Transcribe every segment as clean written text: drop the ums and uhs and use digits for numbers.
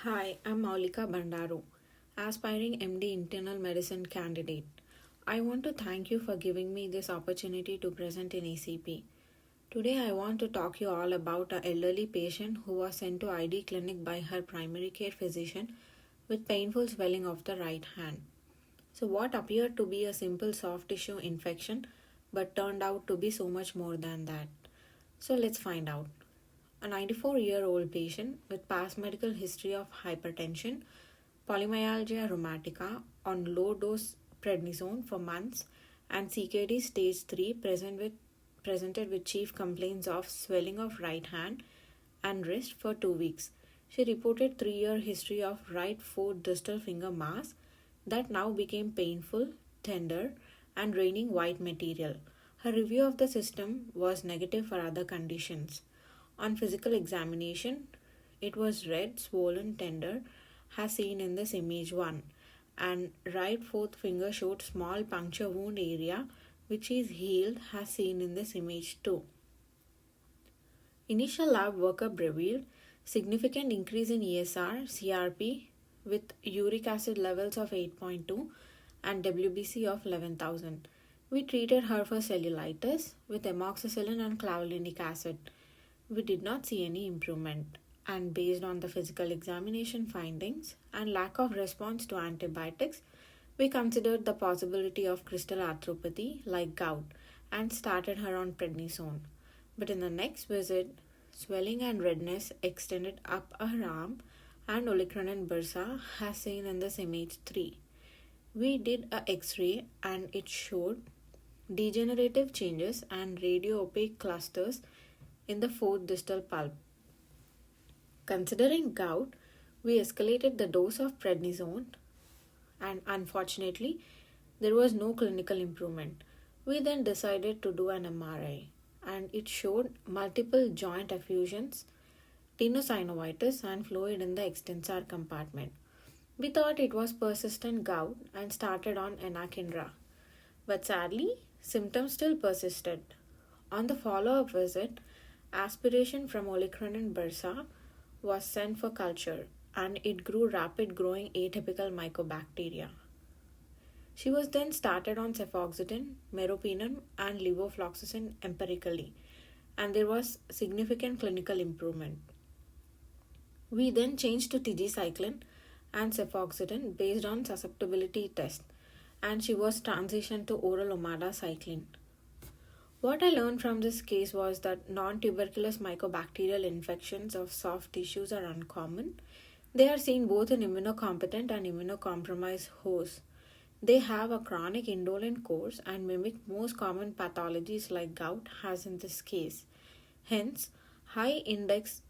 Hi, I'm Maulika Bandaru, aspiring MD internal medicine candidate. I want to thank you for giving me this opportunity to present in ACP. Today I want to talk you all about an elderly patient who was sent to ID clinic by her primary care physician with painful swelling of the right hand. So what appeared to be a simple soft tissue infection but turned out to be so much more than that. So let's find out. A 94-year-old patient with past medical history of hypertension, polymyalgia rheumatica on low dose prednisone for months, and CKD stage 3 presented with chief complaints of swelling of right hand and wrist for 2 weeks. She reported 3-year history of right foot distal finger mass that now became painful, tender, and draining white material. Her review of the system was negative for other conditions. On physical examination, it was red, swollen, tender, as seen in this image 1, and right fourth finger showed small puncture wound area which is healed as seen in this image 2. Initial lab workup revealed significant increase in ESR, CRP with uric acid levels of 8.2 and WBC of 11,000. We treated her for cellulitis with amoxicillin and clavulanic acid. We did not see any improvement, and based on the physical examination findings and lack of response to antibiotics, we considered the possibility of crystal arthropathy like gout and started her on prednisone. But in the next visit, swelling and redness extended up her arm and olicranon bursa as seen in this image 3. We did a X-ray and it showed degenerative changes and radio-opaque clusters in the fourth distal pulp. Considering gout, we escalated the dose of prednisone and unfortunately there was no clinical improvement. We then decided to do an MRI and it showed multiple joint effusions, tenosynovitis and fluid in the extensor compartment. We thought it was persistent gout and started on anakinra. But sadly, symptoms still persisted. On the follow-up visit, aspiration from olicranon bursa was sent for culture and it grew rapid growing atypical mycobacteria. She was then started on cefoxitin, meropenem and levofloxacin empirically and there was significant clinical improvement. We then changed to tigecycline and cefoxitin based on susceptibility test and she was transitioned to oral omadacycline. What I learned from this case was that non-tuberculous mycobacterial infections of soft tissues are uncommon. They are seen both in immunocompetent and immunocompromised hosts. They have a chronic indolent course and mimic most common pathologies like gout has in this case. Hence, high index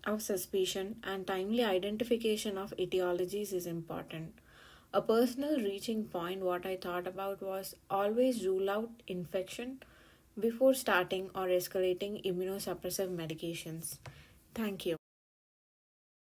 of suspicion and timely identification of etiologies is important. A personal reaching point what I thought about was always rule out infection before starting or escalating immunosuppressive medications. Thank you.